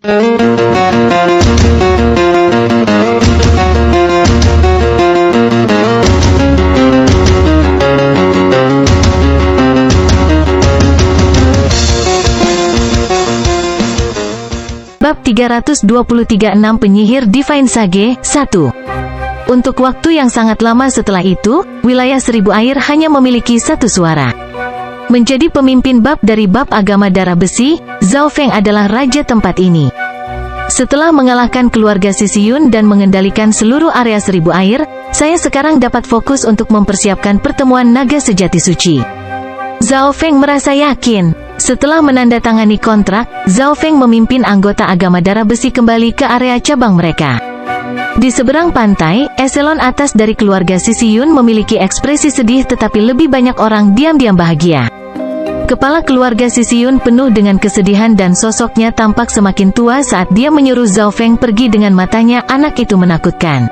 Bab 323-6 Penyihir Divine Sage 1. Untuk waktu yang sangat lama setelah itu, wilayah Seribu Air hanya memiliki satu suara. Menjadi pemimpin bab dari bab agama darah besi, Zhao Feng adalah raja tempat ini. Setelah mengalahkan keluarga Sisiyun dan mengendalikan seluruh area Seribu Air, saya sekarang dapat fokus untuk mempersiapkan pertemuan naga sejati suci. Zhao Feng merasa yakin. Setelah menandatangani kontrak, Zhao Feng memimpin anggota agama darah besi kembali ke area cabang mereka. Di seberang pantai, eselon atas dari keluarga Sisiyun memiliki ekspresi sedih, tetapi lebih banyak orang diam-diam bahagia. Kepala keluarga Sisiyun penuh dengan kesedihan dan sosoknya tampak semakin tua saat dia menyuruh Zhao Feng pergi dengan matanya. Anak itu menakutkan.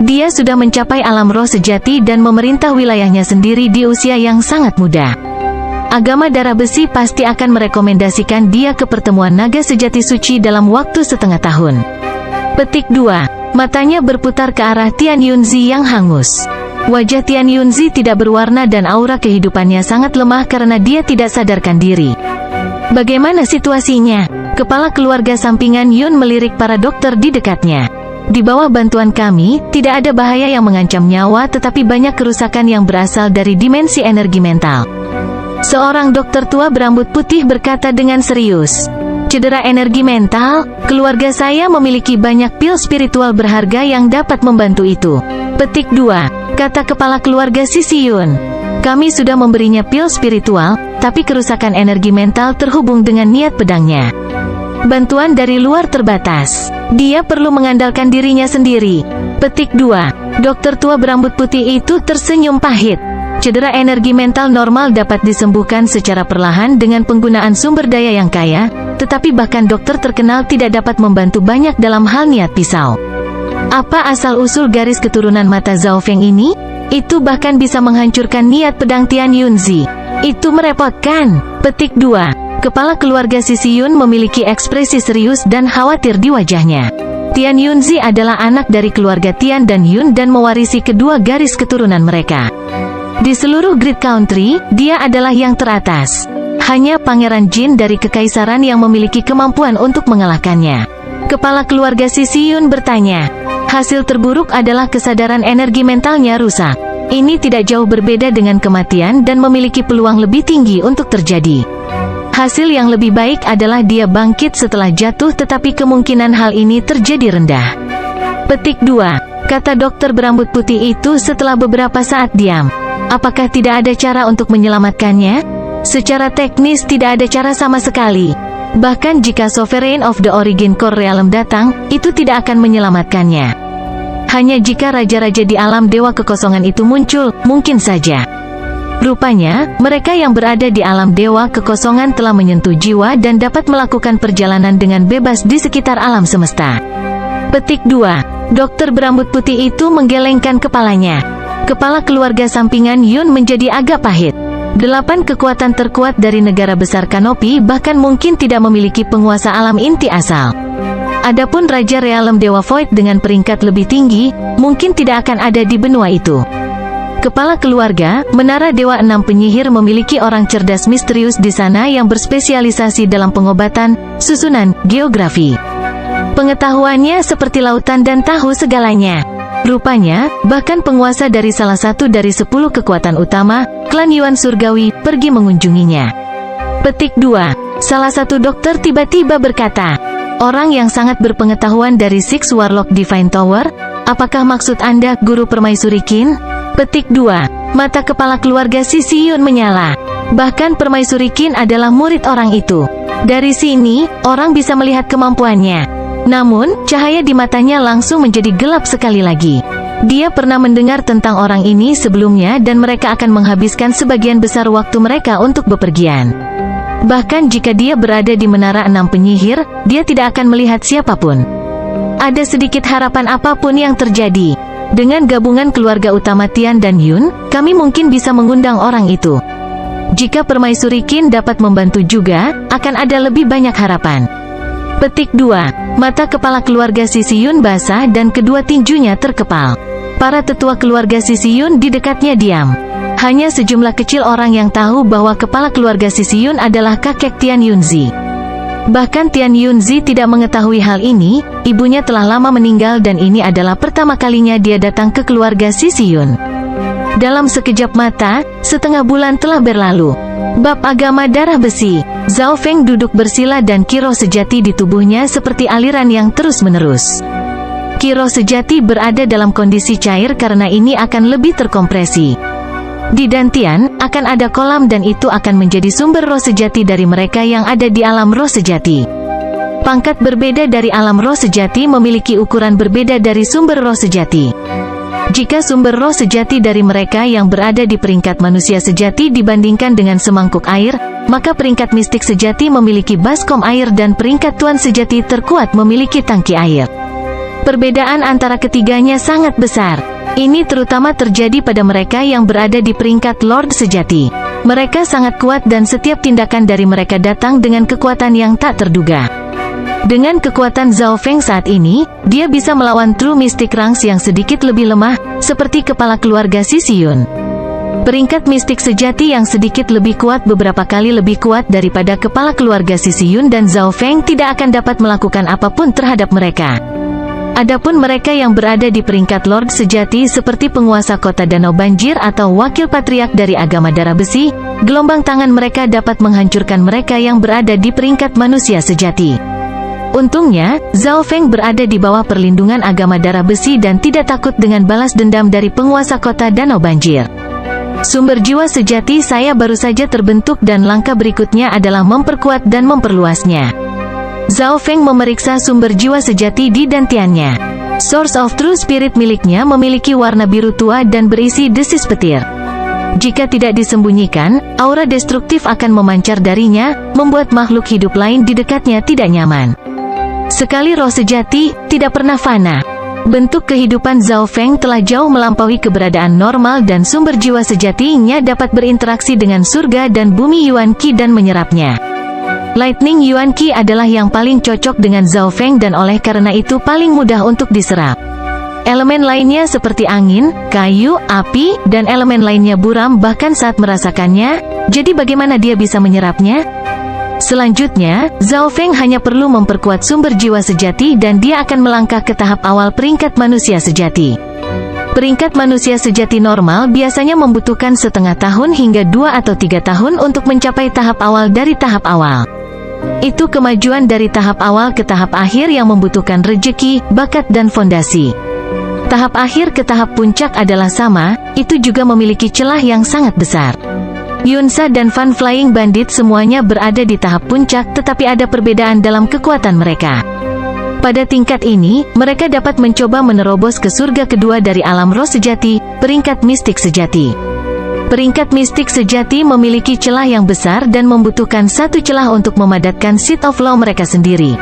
Dia sudah mencapai alam roh sejati dan memerintah wilayahnya sendiri di usia yang sangat muda. Agama darah besi pasti akan merekomendasikan dia ke pertemuan naga sejati suci dalam waktu setengah tahun. Petik 2. Matanya berputar ke arah Tian Yunzi yang hangus. Wajah Tian Yunzi tidak berwarna dan aura kehidupannya sangat lemah karena dia tidak sadarkan diri. Bagaimana situasinya? Kepala keluarga sampingan Yun melirik para dokter di dekatnya. Di bawah bantuan kami, tidak ada bahaya yang mengancam nyawa, tetapi banyak kerusakan yang berasal dari dimensi energi mental. Seorang dokter tua berambut putih berkata dengan serius. Cedera energi mental? Keluarga saya memiliki banyak pil spiritual berharga yang dapat membantu itu. Petik 2. Kata kepala keluarga Sisiyun. Kami sudah memberinya pil spiritual, tapi kerusakan energi mental terhubung dengan niat pedangnya. Bantuan dari luar terbatas. Dia perlu mengandalkan dirinya sendiri. Petik 2. Dokter tua berambut putih itu tersenyum pahit. Cedera energi mental normal dapat disembuhkan secara perlahan dengan penggunaan sumber daya yang kaya, tetapi bahkan dokter terkenal tidak dapat membantu banyak dalam hal niat pisau. Apa asal-usul garis keturunan mata Zhao Feng ini? Itu bahkan bisa menghancurkan niat pedang Tian Yunzi. Itu merepotkan. Petik 2. Kepala keluarga Sisiyun memiliki ekspresi serius dan khawatir di wajahnya. Tian Yunzi adalah anak dari keluarga Tian dan Yun dan mewarisi kedua garis keturunan mereka. Di seluruh Great Country, dia adalah yang teratas. Hanya Pangeran Jin dari Kekaisaran yang memiliki kemampuan untuk mengalahkannya. Kepala keluarga Sisiyun bertanya. Hasil terburuk adalah kesadaran energi mentalnya rusak. Ini tidak jauh berbeda dengan kematian dan memiliki peluang lebih tinggi untuk terjadi. Hasil yang lebih baik adalah dia bangkit setelah jatuh, tetapi kemungkinan hal ini terjadi rendah. Petik 2. Kata dokter berambut putih itu setelah beberapa saat diam. Apakah tidak ada cara untuk menyelamatkannya? Secara teknis tidak ada cara sama sekali. Bahkan jika Sovereign of the Origin Core Realm datang, itu tidak akan menyelamatkannya. Hanya jika raja-raja di alam dewa kekosongan itu muncul, mungkin saja. Rupanya, mereka yang berada di alam dewa kekosongan telah menyentuh jiwa dan dapat melakukan perjalanan dengan bebas di sekitar alam semesta. Petik 2. Dokter berambut putih itu menggelengkan kepalanya. Kepala keluarga sampingan Yun menjadi agak pahit. 8 kekuatan terkuat dari negara besar Kanopi bahkan mungkin tidak memiliki penguasa alam inti asal. Adapun Raja Realem Dewa Void dengan peringkat lebih tinggi, mungkin tidak akan ada di benua itu. Kepala keluarga, Menara Dewa 6 Penyihir memiliki orang cerdas misterius di sana yang berspesialisasi dalam pengobatan, susunan, geografi. Pengetahuannya seperti lautan dan tahu segalanya. Rupanya, bahkan penguasa dari salah satu dari 10 kekuatan utama, klan Yuan Surgawi, pergi mengunjunginya. Petik 2. Salah satu dokter tiba-tiba berkata, orang yang sangat berpengetahuan dari Six Warlock Divine Tower, apakah maksud Anda Guru Permaisuri Qin? Petik 2. Mata kepala keluarga Sisiyun menyala. Bahkan Permaisuri Qin adalah murid orang itu. Dari sini, orang bisa melihat kemampuannya. Namun, cahaya di matanya langsung menjadi gelap sekali lagi. Dia pernah mendengar tentang orang ini sebelumnya dan mereka akan menghabiskan sebagian besar waktu mereka untuk bepergian. Bahkan jika dia berada di Menara 6 Penyihir, dia tidak akan melihat siapapun. Ada sedikit harapan apapun yang terjadi. Dengan gabungan keluarga utama Tian dan Yun, kami mungkin bisa mengundang orang itu. Jika Permaisuri Qin dapat membantu juga, akan ada lebih banyak harapan. Petik 2. Mata kepala keluarga Sisiyun basah dan kedua tinjunya terkepal. Para tetua keluarga Sisiyun di dekatnya diam. Hanya sejumlah kecil orang yang tahu bahwa kepala keluarga Sisiyun adalah kakek Tian Yunzi. Bahkan Tian Yunzi tidak mengetahui hal ini, ibunya telah lama meninggal dan ini adalah pertama kalinya dia datang ke keluarga Sisiyun. Dalam sekejap mata, setengah bulan telah berlalu. Bab agama darah besi. Zhao Feng duduk bersila dan ki roh sejati di tubuhnya seperti aliran yang terus-menerus. Ki roh sejati berada dalam kondisi cair karena ini akan lebih terkompresi. Di Dantian, akan ada kolam dan itu akan menjadi sumber roh sejati dari mereka yang ada di alam roh sejati. Pangkat berbeda dari alam roh sejati memiliki ukuran berbeda dari sumber roh sejati. Jika sumber roh sejati dari mereka yang berada di peringkat manusia sejati dibandingkan dengan semangkuk air, maka peringkat mistik sejati memiliki baskom air dan peringkat tuan sejati terkuat memiliki tangki air. Perbedaan antara ketiganya sangat besar. Ini terutama terjadi pada mereka yang berada di peringkat Lord sejati. Mereka sangat kuat dan setiap tindakan dari mereka datang dengan kekuatan yang tak terduga. Dengan kekuatan Zhao Feng saat ini, dia bisa melawan True Mystic Ranks yang sedikit lebih lemah, seperti kepala keluarga Sisiyun. Peringkat mistik sejati yang sedikit lebih kuat beberapa kali lebih kuat daripada kepala keluarga Sisiyun dan Zhao Feng tidak akan dapat melakukan apapun terhadap mereka. Adapun mereka yang berada di peringkat Lord sejati seperti penguasa kota Danau Banjir atau wakil patriark dari agama darah besi, gelombang tangan mereka dapat menghancurkan mereka yang berada di peringkat manusia sejati. Untungnya, Zhao Feng berada di bawah perlindungan agama darah besi dan tidak takut dengan balas dendam dari penguasa kota Danau Banjir. Sumber jiwa sejati saya baru saja terbentuk dan langkah berikutnya adalah memperkuat dan memperluasnya. Zhao Feng memeriksa sumber jiwa sejati di dantiannya. Source of True Spirit miliknya memiliki warna biru tua dan berisi desis petir. Jika tidak disembunyikan, aura destruktif akan memancar darinya, membuat makhluk hidup lain di dekatnya tidak nyaman. Sekali roh sejati, tidak pernah fana. Bentuk kehidupan Zhao Feng telah jauh melampaui keberadaan normal dan sumber jiwa sejatinya dapat berinteraksi dengan surga dan bumi Yuan Qi dan menyerapnya. Lightning Yuan Qi adalah yang paling cocok dengan Zhao Feng dan oleh karena itu paling mudah untuk diserap. Elemen lainnya seperti angin, kayu, api, dan elemen lainnya buram bahkan saat merasakannya, jadi bagaimana dia bisa menyerapnya? Selanjutnya, Zhao Feng hanya perlu memperkuat sumber jiwa sejati dan dia akan melangkah ke tahap awal peringkat manusia sejati. Peringkat manusia sejati normal biasanya membutuhkan setengah tahun hingga 2 atau 3 tahun untuk mencapai tahap awal dari tahap awal. Itu kemajuan dari tahap awal ke tahap akhir yang membutuhkan rejeki, bakat dan fondasi. Tahap akhir ke tahap puncak adalah sama, itu juga memiliki celah yang sangat besar. Yunsa dan Fan Flying Bandit semuanya berada di tahap puncak tetapi ada perbedaan dalam kekuatan mereka. Pada tingkat ini, mereka dapat mencoba menerobos ke surga kedua dari alam roh sejati, peringkat mistik sejati. Peringkat mistik sejati memiliki celah yang besar dan membutuhkan satu celah untuk memadatkan Seed of Law mereka sendiri.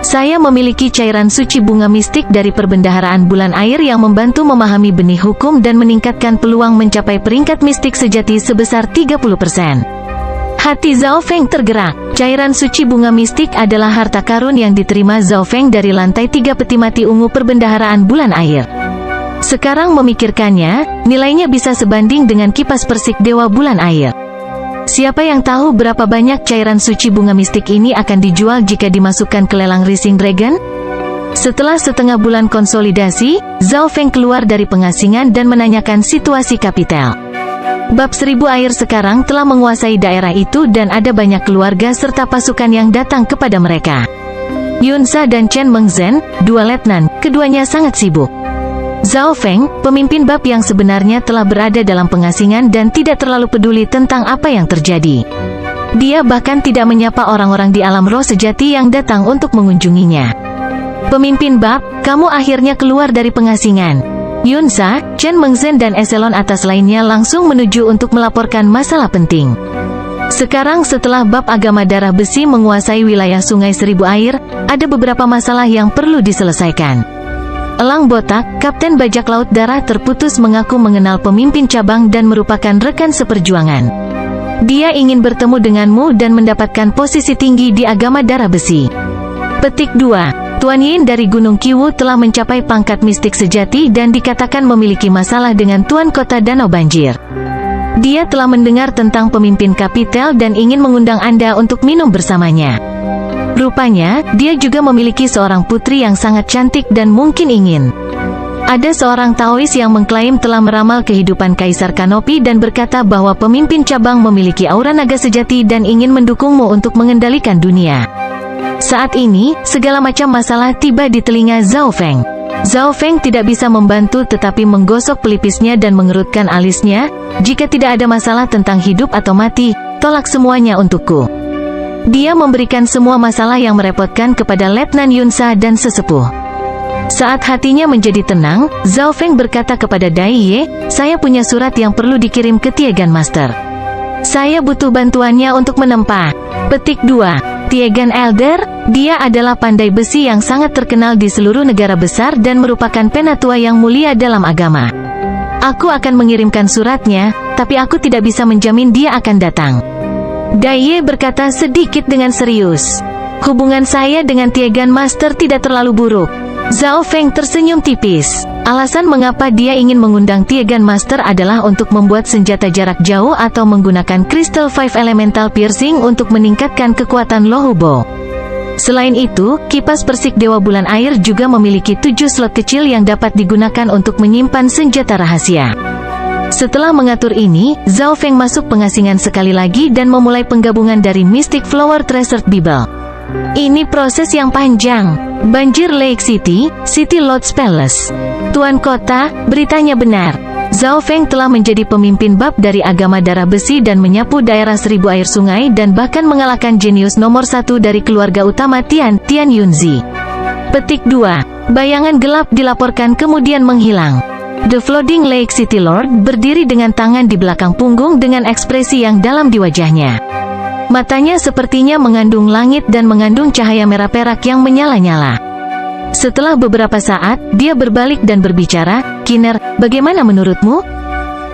Saya memiliki cairan suci bunga mistik dari perbendaharaan bulan air yang membantu memahami benih hukum dan meningkatkan peluang mencapai peringkat mistik sejati sebesar 30%. Hati Zhao Feng tergerak. Cairan suci bunga mistik adalah harta karun yang diterima Zhao Feng dari lantai 3 peti mati ungu perbendaharaan bulan air. Sekarang memikirkannya, nilainya bisa sebanding dengan kipas persik dewa bulan air. Siapa yang tahu berapa banyak cairan suci bunga mistik ini akan dijual jika dimasukkan ke lelang Rising Dragon? Setelah setengah bulan konsolidasi, Zhao Feng keluar dari pengasingan dan menanyakan situasi kapital. Bab 1000 air sekarang telah menguasai daerah itu dan ada banyak keluarga serta pasukan yang datang kepada mereka. Yunsa dan Chen Mengzhen, dua letnan, keduanya sangat sibuk. Zhao Feng, pemimpin bab yang sebenarnya telah berada dalam pengasingan dan tidak terlalu peduli tentang apa yang terjadi. Dia bahkan tidak menyapa orang-orang di alam roh sejati yang datang untuk mengunjunginya. Pemimpin bab, kamu akhirnya keluar dari pengasingan. Yunsa, Chen Mengzhen dan eselon atas lainnya langsung menuju untuk melaporkan masalah penting. Sekarang setelah bab agama darah besi menguasai wilayah Sungai Seribu Air, ada beberapa masalah yang perlu diselesaikan. Elang botak, Kapten Bajak Laut Darah terputus mengaku mengenal pemimpin cabang dan merupakan rekan seperjuangan. Dia ingin bertemu denganmu dan mendapatkan posisi tinggi di agama darah besi. Petik 2. Tuan Yin dari Gunung Qiwu telah mencapai pangkat mistik sejati dan dikatakan memiliki masalah dengan Tuan Kota Danau Banjir. Dia telah mendengar tentang pemimpin kapitel dan ingin mengundang Anda untuk minum bersamanya. Rupanya, dia juga memiliki seorang putri yang sangat cantik dan mungkin ingin. Ada seorang Taois yang mengklaim telah meramal kehidupan Kaisar Kanopi dan berkata bahwa pemimpin cabang memiliki aura naga sejati dan ingin mendukungmu untuk mengendalikan dunia. Saat ini, segala macam masalah tiba di telinga Zhao Feng. Zhao Feng tidak bisa membantu tetapi menggosok pelipisnya dan mengerutkan alisnya. Jika tidak ada masalah tentang hidup atau mati, tolak semuanya untukku. Dia memberikan semua masalah yang merepotkan kepada Letnan Yunsa dan sesepuh. Saat hatinya menjadi tenang, Zhao Feng berkata kepada Dai Ye, saya punya surat yang perlu dikirim ke Tiegan Master. Saya butuh bantuannya untuk menempa. Petik 2. Tiegan Elder, dia adalah pandai besi yang sangat terkenal di seluruh negara besar dan merupakan penatua yang mulia dalam agama. Aku akan mengirimkan suratnya, tapi aku tidak bisa menjamin dia akan datang. Dai Ye berkata sedikit dengan serius. Hubungan saya dengan Tiegan Master tidak terlalu buruk. Zhao Feng tersenyum tipis. Alasan mengapa dia ingin mengundang Tiegan Master adalah untuk membuat senjata jarak jauh atau menggunakan Crystal 5 Elemental Piercing untuk meningkatkan kekuatan Lohubo. Selain itu, kipas persik Dewa Bulan Air juga memiliki 7 slot kecil yang dapat digunakan untuk menyimpan senjata rahasia. Setelah mengatur ini, Zhao Feng masuk pengasingan sekali lagi dan memulai penggabungan dari Mystic Flower Treasured Bible. Ini proses yang panjang. Banjir Lake City, City Lord's Palace. Tuan Kota, beritanya benar. Zhao Feng telah menjadi pemimpin bab dari agama darah besi dan menyapu daerah 1000 air sungai dan bahkan mengalahkan jenius nomor 1 dari keluarga utama Tian Yunzi. Petik 2. Bayangan gelap dilaporkan kemudian menghilang. The Flooding Lake City Lord berdiri dengan tangan di belakang punggung dengan ekspresi yang dalam di wajahnya. Matanya sepertinya mengandung langit dan mengandung cahaya merah perak yang menyala-nyala. Setelah beberapa saat, dia berbalik dan berbicara, Kiner, bagaimana menurutmu?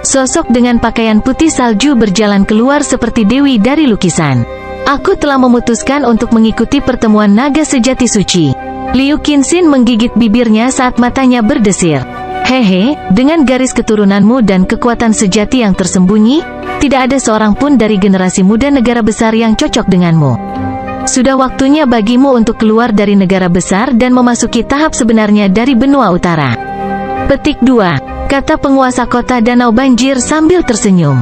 Sosok dengan pakaian putih salju berjalan keluar seperti dewi dari lukisan. Aku telah memutuskan untuk mengikuti pertemuan naga sejati suci. Liu Qinxin menggigit bibirnya saat matanya berdesir. Hehe, dengan garis keturunanmu dan kekuatan sejati yang tersembunyi, tidak ada seorang pun dari generasi muda negara besar yang cocok denganmu. Sudah waktunya bagimu untuk keluar dari negara besar dan memasuki tahap sebenarnya dari benua utara. Petik 2. Kata penguasa kota Danau Banjir sambil tersenyum.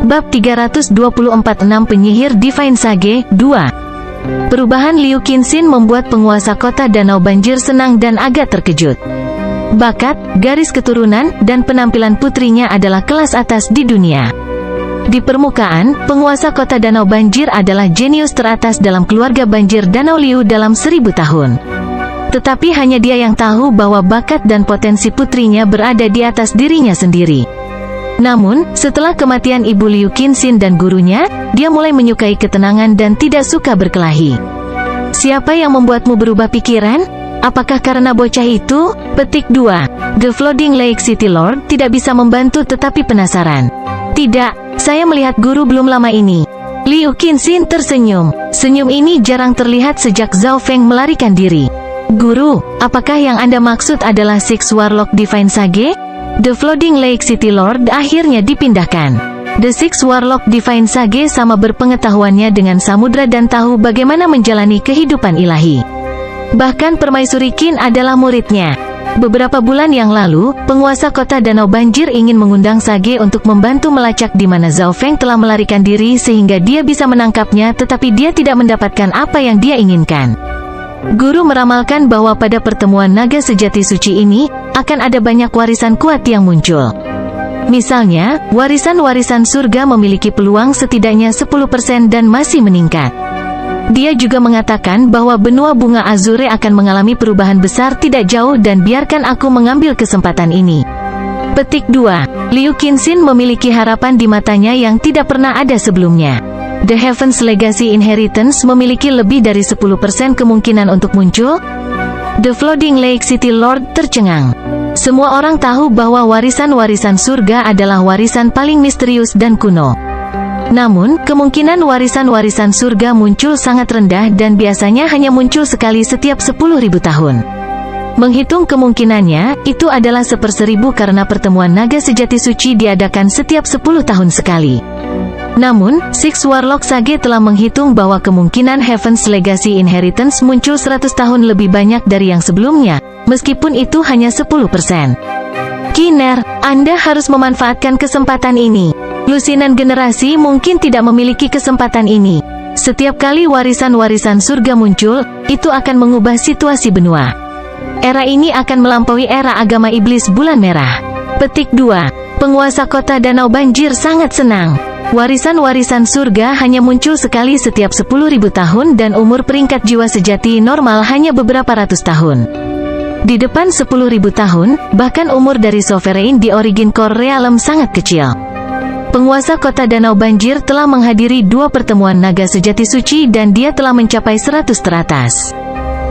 Bab 324. 6 Penyihir Divine Sage 2. Perubahan Liu Qinxin membuat penguasa kota Danau Banjir senang dan agak terkejut. Bakat, garis keturunan, dan penampilan putrinya adalah kelas atas di dunia. Di permukaan, penguasa kota Danau Banjir adalah jenius teratas dalam keluarga banjir Danau Liu dalam 1000 tahun. Tetapi hanya dia yang tahu bahwa bakat dan potensi putrinya berada di atas dirinya sendiri. Namun, setelah kematian ibu Liu Qinxin dan gurunya, dia mulai menyukai ketenangan dan tidak suka berkelahi. Siapa yang membuatmu berubah pikiran? Apakah karena bocah itu? Petik 2. The Flooding Lake City Lord tidak bisa membantu tetapi penasaran. Tidak, saya melihat guru belum lama ini. Liu Qinxin tersenyum. Senyum ini jarang terlihat sejak Zhao Feng melarikan diri. Guru, apakah yang Anda maksud adalah Six Warlock Divine Sage? The Flooding Lake City Lord akhirnya dipindahkan. The Six Warlock Divine Sage sama berpengetahuannya dengan samudra dan tahu bagaimana menjalani kehidupan ilahi. Bahkan Permaisuri Qin adalah muridnya. Beberapa bulan yang lalu, penguasa kota Danau Banjir ingin mengundang Sage untuk membantu melacak di mana Zhao Feng telah melarikan diri sehingga dia bisa menangkapnya, tetapi dia tidak mendapatkan apa yang dia inginkan. Guru meramalkan bahwa pada pertemuan naga sejati suci ini, akan ada banyak warisan kuat yang muncul. Misalnya, warisan-warisan surga memiliki peluang setidaknya 10% dan masih meningkat. Dia juga mengatakan bahwa benua bunga Azure akan mengalami perubahan besar tidak jauh dan biarkan aku mengambil kesempatan ini. Petik 2. Liu Qinxin memiliki harapan di matanya yang tidak pernah ada sebelumnya. The Heaven's Legacy Inheritance memiliki lebih dari 10% kemungkinan untuk muncul. The Flooding Lake City Lord tercengang. Semua orang tahu bahwa warisan-warisan surga adalah warisan paling misterius dan kuno. Namun, kemungkinan warisan-warisan surga muncul sangat rendah dan biasanya hanya muncul sekali setiap 10.000 tahun. Menghitung kemungkinannya, itu adalah 1/1000 karena pertemuan naga sejati suci diadakan setiap 10 tahun sekali. Namun, Six Warlock Sage telah menghitung bahwa kemungkinan Heaven's Legacy Inheritance muncul 100 tahun lebih banyak dari yang sebelumnya, meskipun itu hanya 10%. Kiner, Anda harus memanfaatkan kesempatan ini. Lusinan generasi mungkin tidak memiliki kesempatan ini. Setiap kali warisan-warisan surga muncul, itu akan mengubah situasi benua. Era ini akan melampaui era agama iblis bulan merah. Petik 2. Penguasa kota Danau Banjir sangat senang. Warisan-warisan surga hanya muncul sekali setiap 10.000 tahun dan umur peringkat jiwa sejati normal hanya beberapa ratus tahun. Di depan 10.000 tahun, bahkan umur dari Sovereign di Origin Core Realm sangat kecil. Penguasa kota Danau Banjir telah menghadiri 2 pertemuan naga sejati suci dan dia telah mencapai 100 teratas.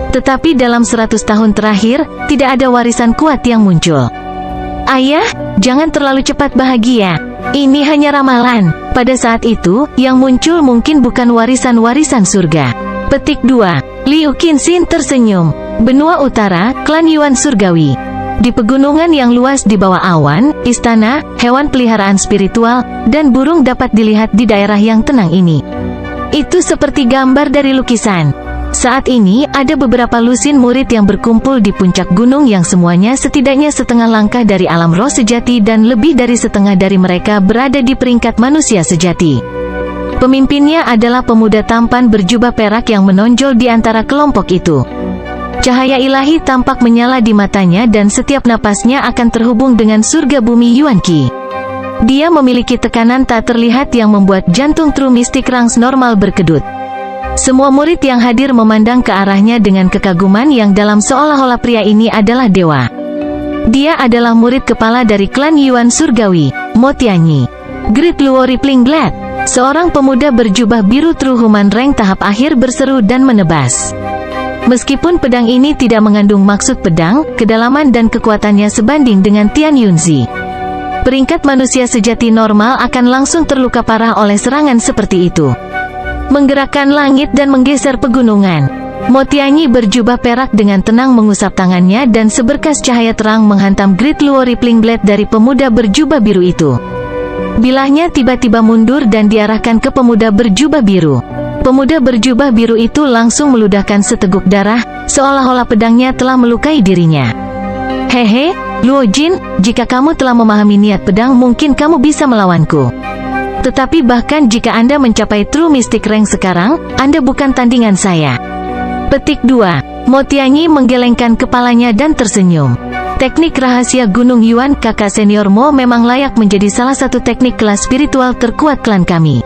Tetapi dalam 100 tahun terakhir, tidak ada warisan kuat yang muncul. Ayah, jangan terlalu cepat bahagia. Ini hanya ramalan. Pada saat itu, yang muncul mungkin bukan warisan-warisan surga. Petik 2. Liu Qinxin tersenyum. Benua Utara, Klan Yuan Surgawi. Di pegunungan yang luas di bawah awan, istana, hewan peliharaan spiritual, dan burung dapat dilihat di daerah yang tenang ini. Itu seperti gambar dari lukisan. Saat ini, ada beberapa lusin murid yang berkumpul di puncak gunung yang semuanya setidaknya setengah langkah dari alam roh sejati dan lebih dari setengah dari mereka berada di peringkat manusia sejati. Pemimpinnya adalah pemuda tampan berjubah perak yang menonjol di antara kelompok itu. Cahaya ilahi tampak menyala di matanya dan setiap napasnya akan terhubung dengan surga bumi Yuan Qi. Dia memiliki tekanan tak terlihat yang membuat jantung True Mystic Ranks normal berkedut. Semua murid yang hadir memandang ke arahnya dengan kekaguman yang dalam seolah-olah pria ini adalah dewa. Dia adalah murid kepala dari klan Yuan Surgawi, Mo Tianyi. Great Luo Rippling Glad. Seorang pemuda berjubah biru True Human Rank tahap akhir berseru dan menebas. Meskipun pedang ini tidak mengandung maksud pedang, kedalaman dan kekuatannya sebanding dengan Tian Yunzi. Peringkat manusia sejati normal akan langsung terluka parah oleh serangan seperti itu. Menggerakkan langit dan menggeser pegunungan. Mo Tianyi berjubah perak dengan tenang mengusap tangannya dan seberkas cahaya terang menghantam Great Luo Rippling Blade dari pemuda berjubah biru itu. Bilahnya tiba-tiba mundur dan diarahkan ke pemuda berjubah biru. Pemuda berjubah biru itu langsung meludahkan seteguk darah, seolah-olah pedangnya telah melukai dirinya. Hehe, Luo Jin, jika kamu telah memahami niat pedang mungkin kamu bisa melawanku. Tetapi bahkan jika Anda mencapai True Mystic Rank sekarang, Anda bukan tandingan saya. Petik 2. Mo Tianyi menggelengkan kepalanya dan tersenyum. Teknik rahasia Gunung Yuan kakak senior Mo memang layak menjadi salah satu teknik kelas spiritual terkuat klan kami.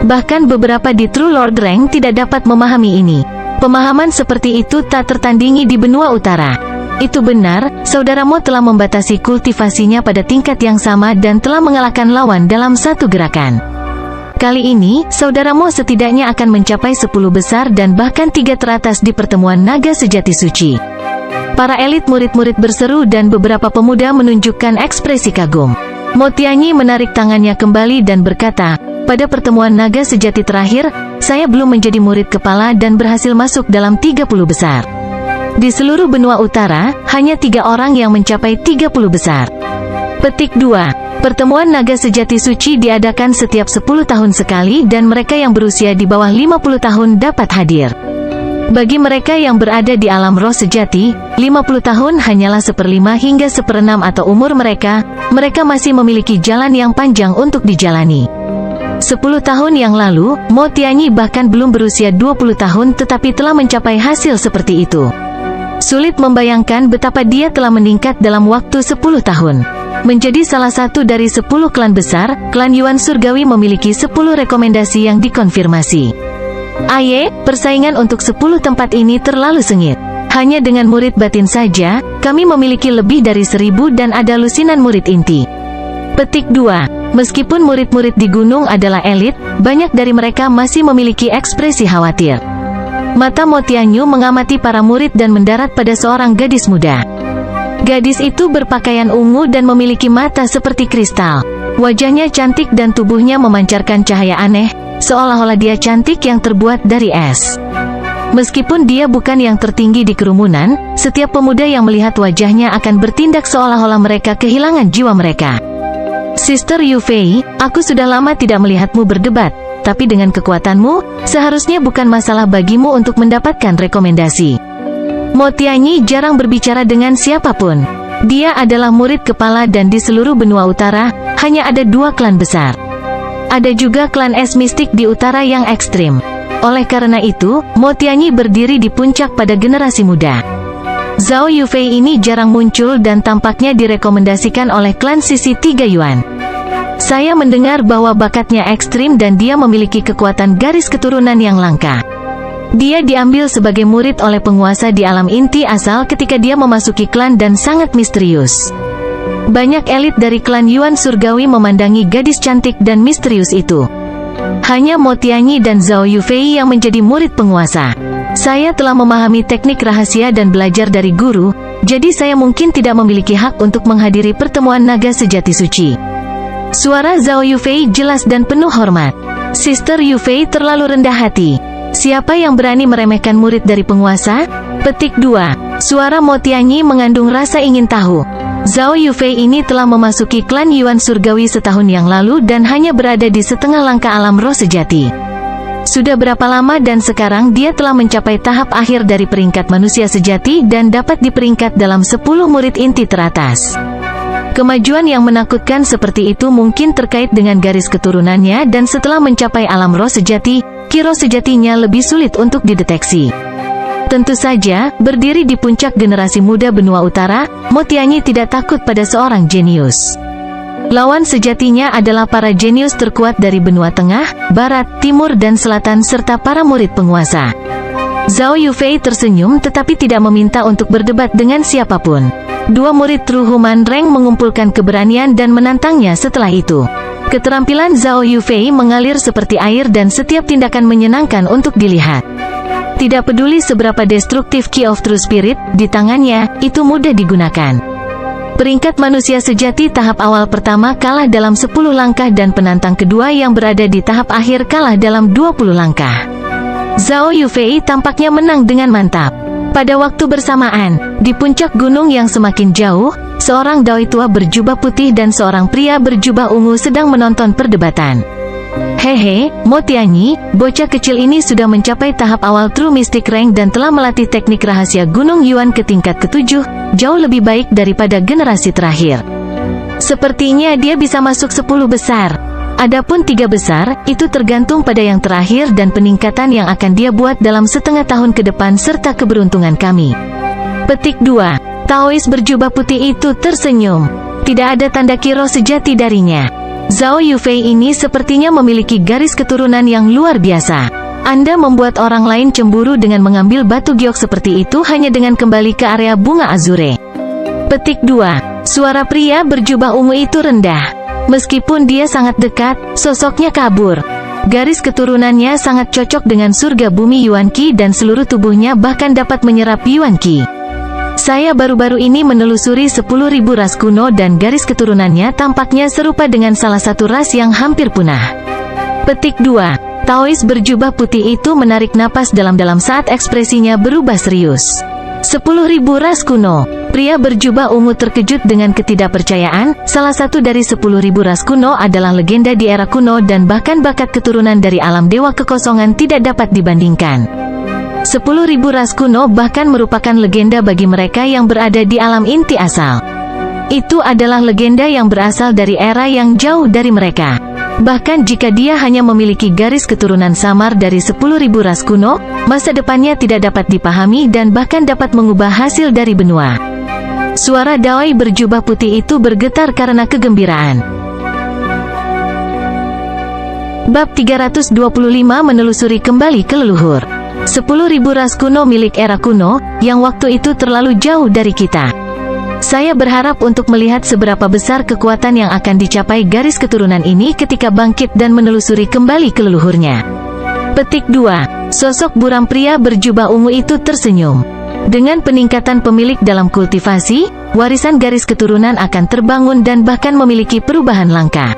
Bahkan beberapa di True Lord Rank tidak dapat memahami ini. Pemahaman seperti itu tak tertandingi di benua utara. Itu benar, saudara Mo telah membatasi kultivasinya pada tingkat yang sama dan telah mengalahkan lawan dalam satu gerakan. Kali ini, saudara Mo setidaknya akan mencapai 10 besar dan bahkan 3 teratas di pertemuan naga sejati suci. Para elit murid-murid berseru dan beberapa pemuda menunjukkan ekspresi kagum. Mo Tianyi menarik tangannya kembali dan berkata, pada pertemuan naga sejati terakhir, saya belum menjadi murid kepala dan berhasil masuk dalam 30 besar. Di seluruh benua utara, hanya 3 orang yang mencapai 30 besar. Petik 2. Pertemuan naga sejati suci diadakan setiap 10 tahun sekali dan mereka yang berusia di bawah 50 tahun dapat hadir. Bagi mereka yang berada di alam roh sejati, 50 tahun hanyalah 1/5 hingga 1/6 atau umur mereka masih memiliki jalan yang panjang untuk dijalani. 10 tahun yang lalu, Mo Tianyi bahkan belum berusia 20 tahun tetapi telah mencapai hasil seperti itu. Sulit membayangkan betapa dia telah meningkat dalam waktu 10 tahun. Menjadi salah satu dari 10 klan besar, klan Yuan Surgawi memiliki 10 rekomendasi yang dikonfirmasi. Aye, persaingan untuk 10 tempat ini terlalu sengit. Hanya dengan murid batin saja, kami memiliki lebih dari 1000 dan ada lusinan murid inti. Petik 2. Meskipun murid-murid di gunung adalah elit, banyak dari mereka masih memiliki ekspresi khawatir. Mata Mo Tianyi mengamati para murid dan mendarat pada seorang gadis muda. Gadis itu berpakaian ungu dan memiliki mata seperti kristal. Wajahnya cantik dan tubuhnya memancarkan cahaya aneh, seolah-olah dia cantik yang terbuat dari es. Meskipun dia bukan yang tertinggi di kerumunan, setiap pemuda yang melihat wajahnya akan bertindak seolah-olah mereka kehilangan jiwa mereka. Sister Yu Fei, aku sudah lama tidak melihatmu berdebat, tapi dengan kekuatanmu, seharusnya bukan masalah bagimu untuk mendapatkan rekomendasi. Mo Tianyi jarang berbicara dengan siapapun. Dia adalah murid kepala dan di seluruh benua utara, hanya ada 2 klan besar. Ada juga klan es mistik di utara yang ekstrim. Oleh karena itu, Mo Tianyi berdiri di puncak pada generasi muda. Zhao Yufei ini jarang muncul dan tampaknya direkomendasikan oleh klan Sisi 3 Yuan. Saya mendengar bahwa bakatnya ekstrim dan dia memiliki kekuatan garis keturunan yang langka. Dia diambil sebagai murid oleh penguasa di alam inti asal ketika dia memasuki klan dan sangat misterius. Banyak elit dari klan Yuan Surgawi memandangi gadis cantik dan misterius itu. Hanya Mo Tianyi dan Zhao Yufei yang menjadi murid penguasa. Saya telah memahami teknik rahasia dan belajar dari guru, jadi saya mungkin tidak memiliki hak untuk menghadiri pertemuan naga sejati suci. Suara Zhao Yufei jelas dan penuh hormat. Sister Yufei terlalu rendah hati. Siapa yang berani meremehkan murid dari penguasa? Petik 2. Suara Mo Tianyi mengandung rasa ingin tahu. Zhao Yufei ini telah memasuki klan Yuan Surgawi setahun yang lalu dan hanya berada di setengah langkah alam roh sejati. Sudah berapa lama dan sekarang dia telah mencapai tahap akhir dari peringkat manusia sejati dan dapat diperingkat dalam 10 murid inti teratas. Kemajuan yang menakutkan seperti itu mungkin terkait dengan garis keturunannya dan setelah mencapai alam roh sejati, ki-roh sejatinya lebih sulit untuk dideteksi. Tentu saja, berdiri di puncak generasi muda benua utara, Mo Tianyi tidak takut pada seorang jenius. Lawan sejatinya adalah para jenius terkuat dari benua tengah, barat, timur dan selatan serta para murid penguasa. Zhao Yufei tersenyum tetapi tidak meminta untuk berdebat dengan siapapun. 2 murid True Human Rank mengumpulkan keberanian dan menantangnya setelah itu. Keterampilan Zhao Yufei mengalir seperti air dan setiap tindakan menyenangkan untuk dilihat. Tidak peduli seberapa destruktif Key of True Spirit di tangannya, itu mudah digunakan. Peringkat manusia sejati tahap awal pertama kalah dalam 10 langkah dan penantang kedua yang berada di tahap akhir kalah dalam 20 langkah. Zhao Yufei tampaknya menang dengan mantap. Pada waktu bersamaan, di puncak gunung yang semakin jauh, seorang dai tua berjubah putih dan seorang pria berjubah ungu sedang menonton perdebatan. Hehe, Mo Tianyi, bocah kecil ini sudah mencapai tahap awal True Mystic Rank dan telah melatih teknik rahasia Gunung Yuan ke tingkat ke-7, jauh lebih baik daripada generasi terakhir. Sepertinya dia bisa masuk 10 besar. Adapun 3 besar, itu tergantung pada yang terakhir dan peningkatan yang akan dia buat dalam setengah tahun ke depan serta keberuntungan kami. Petik 2. Taois berjubah putih itu tersenyum. Tidak ada tanda ki-roh sejati darinya. Zhao Yufei ini sepertinya memiliki garis keturunan yang luar biasa. Anda membuat orang lain cemburu dengan mengambil batu giok seperti itu hanya dengan kembali ke area bunga azure. Petik 2. Suara pria berjubah ungu itu rendah. Meskipun dia sangat dekat, sosoknya kabur. Garis keturunannya sangat cocok dengan surga bumi Yuan Qi dan seluruh tubuhnya bahkan dapat menyerap Yuan Qi. Saya baru-baru ini menelusuri 10.000 ras kuno dan garis keturunannya tampaknya serupa dengan salah satu ras yang hampir punah. Petik 2. Taois berjubah putih itu menarik napas dalam-dalam saat ekspresinya berubah serius. 10.000 ras kuno. Pria berjubah ungu terkejut dengan ketidakpercayaan. Salah satu dari 10.000 ras kuno adalah legenda di era kuno dan bahkan bakat keturunan dari alam dewa kekosongan tidak dapat dibandingkan. 10.000 ras kuno bahkan merupakan legenda bagi mereka yang berada di alam inti asal. Itu adalah legenda yang berasal dari era yang jauh dari mereka. Bahkan jika dia hanya memiliki garis keturunan samar dari 10.000 ras kuno, masa depannya tidak dapat dipahami dan bahkan dapat mengubah hasil dari benua. Suara dai berjubah putih itu bergetar karena kegembiraan. Bab 325 menelusuri kembali ke leluhur. 10.000 ras kuno milik era kuno, yang waktu itu terlalu jauh dari kita. Saya berharap untuk melihat seberapa besar kekuatan yang akan dicapai garis keturunan ini ketika bangkit dan menelusuri kembali ke leluhurnya. Petik 2. Sosok buram pria berjubah ungu itu tersenyum. Dengan peningkatan pemilik dalam kultivasi, warisan garis keturunan akan terbangun dan bahkan memiliki perubahan langka.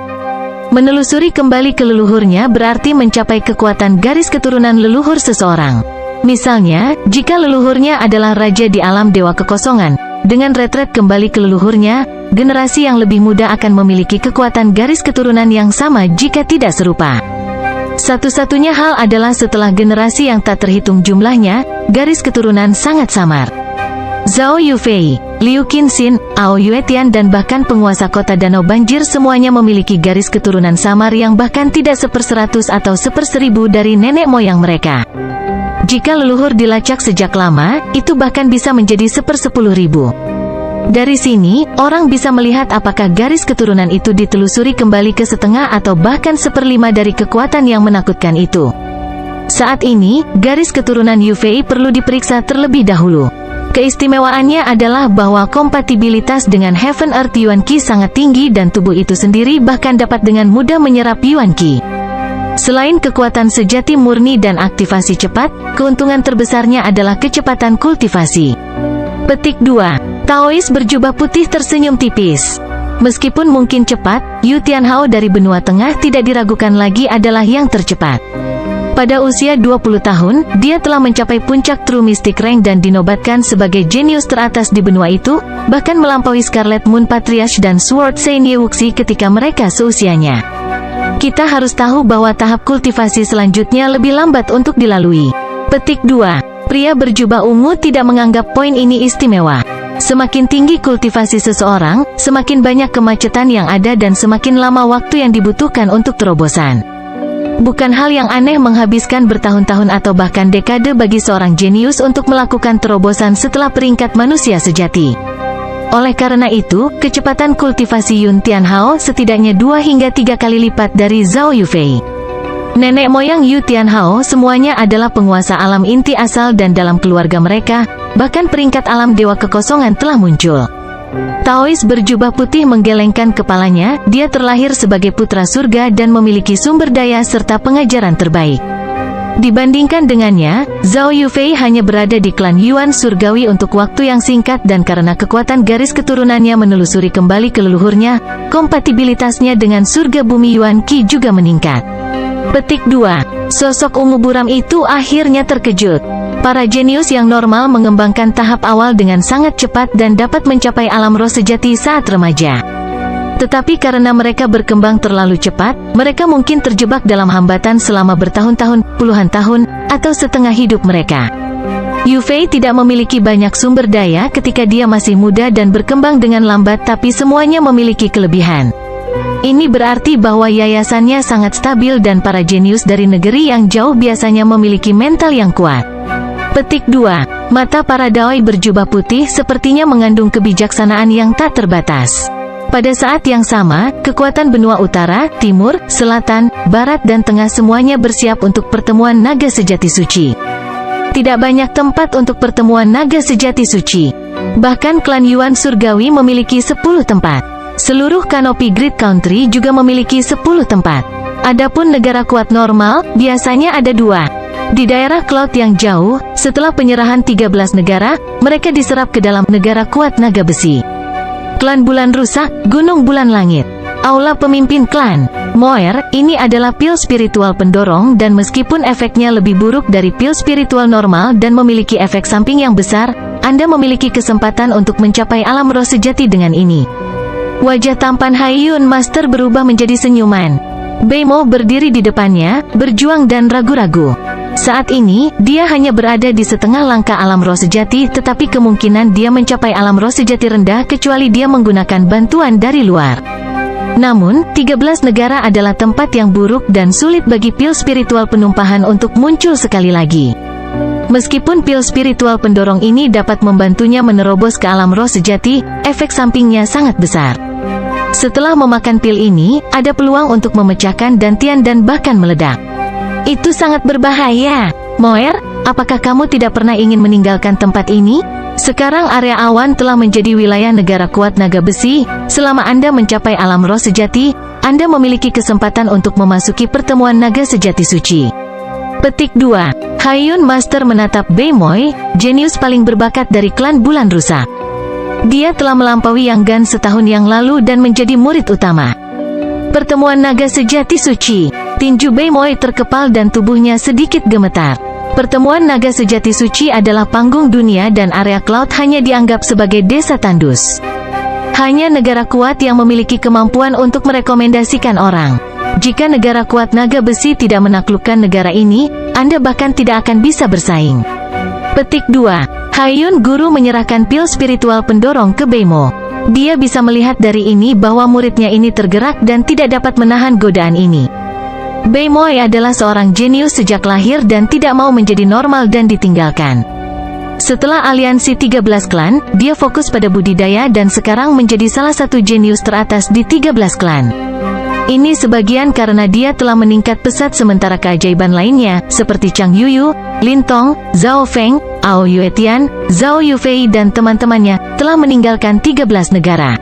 Menelusuri kembali ke leluhurnya berarti mencapai kekuatan garis keturunan leluhur seseorang. Misalnya, jika leluhurnya adalah raja di alam dewa kekosongan, dengan retret kembali ke leluhurnya, generasi yang lebih muda akan memiliki kekuatan garis keturunan yang sama jika tidak serupa. Satu-satunya hal adalah setelah generasi yang tak terhitung jumlahnya, garis keturunan sangat samar. Zhao Yufei, Liu Qinxin, Ao Yuetian dan bahkan penguasa kota Danau Banjir semuanya memiliki garis keturunan samar yang bahkan tidak 1/100 atau 1/1000 dari nenek moyang mereka. Jika leluhur dilacak sejak lama, itu bahkan bisa menjadi 1/10.000. Dari sini, orang bisa melihat apakah garis keturunan itu ditelusuri kembali ke setengah atau bahkan 1/5 dari kekuatan yang menakutkan itu. Saat ini, garis keturunan Yufei perlu diperiksa terlebih dahulu. Keistimewaannya adalah bahwa kompatibilitas dengan Heaven Earth Yuan Qi sangat tinggi dan tubuh itu sendiri bahkan dapat dengan mudah menyerap Yuan Qi. Selain kekuatan sejati murni dan aktivasi cepat, keuntungan terbesarnya adalah kecepatan kultivasi. Petik 2. Taois berjubah putih tersenyum tipis. Meskipun mungkin cepat, Yu Tianhao dari benua tengah tidak diragukan lagi adalah yang tercepat. Pada usia 20 tahun, dia telah mencapai puncak True Mystic Rank dan dinobatkan sebagai jenius teratas di benua itu, bahkan melampaui Scarlet Moon Patriarch dan Sword Saint Yewuxi ketika mereka seusianya. Kita harus tahu bahwa tahap kultivasi selanjutnya lebih lambat untuk dilalui. Petik 2. Pria berjubah ungu tidak menganggap poin ini istimewa. Semakin tinggi kultivasi seseorang, semakin banyak kemacetan yang ada dan semakin lama waktu yang dibutuhkan untuk terobosan. Bukan hal yang aneh menghabiskan bertahun-tahun atau bahkan dekade bagi seorang jenius untuk melakukan terobosan setelah peringkat manusia sejati. Oleh karena itu, kecepatan kultivasi Yun Tianhao setidaknya 2 hingga 3 kali lipat dari Zhao Yufei. Nenek moyang Yu Tianhao semuanya adalah penguasa alam inti asal dan dalam keluarga mereka, bahkan peringkat alam dewa kekosongan telah muncul. Taois berjubah putih menggelengkan kepalanya, dia terlahir sebagai putra surga dan memiliki sumber daya serta pengajaran terbaik. Dibandingkan dengannya, Zhao Yufei hanya berada di klan Yuan surgawi untuk waktu yang singkat dan karena kekuatan garis keturunannya menelusuri kembali ke leluhurnya, kompatibilitasnya dengan surga bumi Yuan Qi juga meningkat. Petik 2. Sosok ungu buram itu akhirnya terkejut. Para jenius yang normal mengembangkan tahap awal dengan sangat cepat dan dapat mencapai alam roh sejati saat remaja. Tetapi karena mereka berkembang terlalu cepat, mereka mungkin terjebak dalam hambatan selama bertahun-tahun, puluhan tahun, atau setengah hidup mereka. Yufei tidak memiliki banyak sumber daya ketika dia masih muda dan berkembang dengan lambat, tapi semuanya memiliki kelebihan. Ini berarti bahwa yayasannya sangat stabil dan para jenius dari negeri yang jauh biasanya memiliki mental yang kuat. Petik 2. Mata para dai berjubah putih sepertinya mengandung kebijaksanaan yang tak terbatas. Pada saat yang sama, kekuatan benua utara, timur, selatan, barat dan tengah semuanya bersiap untuk pertemuan naga sejati suci. Tidak banyak tempat untuk pertemuan naga sejati suci. Bahkan klan Yuan surgawi memiliki 10 tempat. Seluruh kanopi Great Country juga memiliki 10 tempat. Adapun negara kuat normal, biasanya ada 2. Di daerah Cloud yang jauh, setelah penyerahan 13 negara, mereka diserap ke dalam negara kuat naga besi. Klan Bulan Rusak, Gunung Bulan Langit. Aula pemimpin klan Moer, ini adalah pil spiritual pendorong dan meskipun efeknya lebih buruk dari pil spiritual normal dan memiliki efek samping yang besar, Anda memiliki kesempatan untuk mencapai alam roh sejati dengan ini. Wajah tampan Haiyun Master berubah menjadi senyuman. Beimo berdiri di depannya, berjuang dan ragu-ragu. Saat ini, dia hanya berada di setengah langkah alam roh sejati, tetapi kemungkinan dia mencapai alam roh sejati rendah kecuali dia menggunakan bantuan dari luar. Namun, 13 negara adalah tempat yang buruk dan sulit bagi pil spiritual penumpahan untuk muncul sekali lagi. Meskipun pil spiritual pendorong ini dapat membantunya menerobos ke alam roh sejati, efek sampingnya sangat besar. Setelah memakan pil ini, ada peluang untuk memecahkan dantian dan bahkan meledak. Itu sangat berbahaya. Moer, apakah kamu tidak pernah ingin meninggalkan tempat ini? Sekarang area awan telah menjadi wilayah negara kuat naga besi. Selama Anda mencapai alam roh sejati, Anda memiliki kesempatan untuk memasuki pertemuan naga sejati suci. Petik 2. Haiyun Master menatap Beimoy, jenius paling berbakat dari klan Bulan Rusak. Dia telah melampaui Yang Gan setahun yang lalu dan menjadi murid utama. Pertemuan naga sejati suci. Tinju Beimoy terkepal dan tubuhnya sedikit gemetar. Pertemuan naga sejati suci adalah panggung dunia dan area cloud hanya dianggap sebagai desa tandus. Hanya negara kuat yang memiliki kemampuan untuk merekomendasikan orang. Jika negara kuat naga besi tidak menaklukkan negara ini, Anda bahkan tidak akan bisa bersaing. Petik 2. Haiyun guru menyerahkan pil spiritual pendorong ke Beimo. Dia bisa melihat dari ini bahwa muridnya ini tergerak dan tidak dapat menahan godaan ini. Beimoy adalah seorang jenius sejak lahir dan tidak mau menjadi normal dan ditinggalkan. Setelah aliansi 13 klan, dia fokus pada budidaya dan sekarang menjadi salah satu jenius teratas di 13 klan. Ini sebagian karena dia telah meningkat pesat sementara keajaiban lainnya, seperti Chang Yuyu, Lin Tong, Zhao Feng, Ao Yuetian, Zhao Yufei dan teman-temannya, telah meninggalkan 13 negara.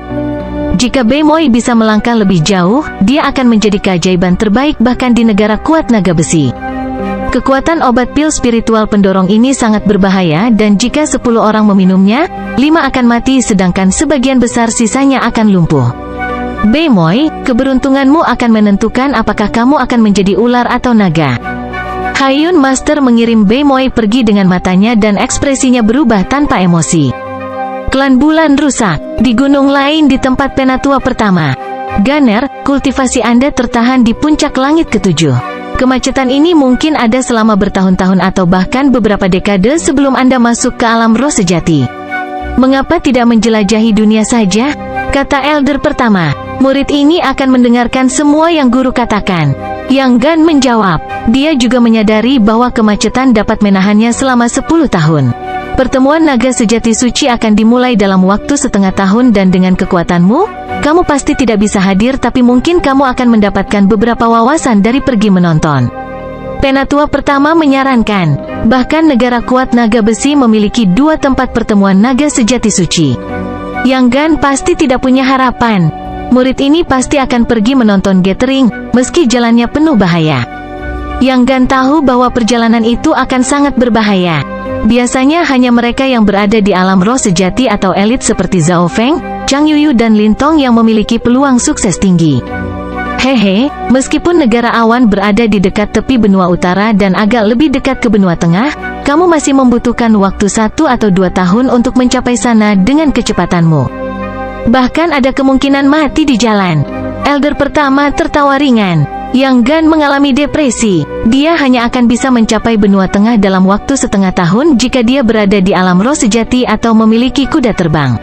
Jika Beimoy bisa melangkah lebih jauh, dia akan menjadi keajaiban terbaik bahkan di negara kuat naga besi. Kekuatan obat pil spiritual pendorong ini sangat berbahaya dan jika 10 orang meminumnya, 5 akan mati sedangkan sebagian besar sisanya akan lumpuh. Beimoy, keberuntunganmu akan menentukan apakah kamu akan menjadi ular atau naga. Haiyun Master mengirim Beimoy pergi dengan matanya dan ekspresinya berubah tanpa emosi. Klan bulan rusak. Di gunung lain di tempat Penatua pertama. Gunner, kultivasi Anda tertahan di puncak langit ketujuh. Kemacetan ini mungkin ada selama bertahun-tahun atau bahkan beberapa dekade sebelum Anda masuk ke alam roh sejati. Mengapa tidak menjelajahi dunia saja? Kata Elder pertama. Murid ini akan mendengarkan semua yang guru katakan. Yang Gan menjawab. Dia juga menyadari bahwa kemacetan dapat menahannya selama 10 tahun. Pertemuan naga sejati suci akan dimulai dalam waktu setengah tahun dan dengan kekuatanmu, kamu pasti tidak bisa hadir tapi mungkin kamu akan mendapatkan beberapa wawasan dari pergi menonton. Penatua pertama menyarankan, bahkan negara kuat naga besi memiliki 2 tempat pertemuan naga sejati suci. Yang Gan pasti tidak punya harapan. Murid ini pasti akan pergi menonton gathering, meski jalannya penuh bahaya. Yang Gan tahu bahwa perjalanan itu akan sangat berbahaya. Biasanya hanya mereka yang berada di alam roh sejati atau elit seperti Zhao Feng, Chang Yuyu dan Lin Tong yang memiliki peluang sukses tinggi. Hehe, meskipun negara awan berada di dekat tepi benua utara dan agak lebih dekat ke benua tengah, kamu masih membutuhkan waktu 1 atau 2 tahun untuk mencapai sana dengan kecepatanmu. Bahkan ada kemungkinan mati di jalan. Elder pertama tertawa ringan. Yang Gan mengalami depresi. Dia hanya akan bisa mencapai benua tengah dalam waktu setengah tahun jika dia berada di alam roh sejati atau memiliki kuda terbang.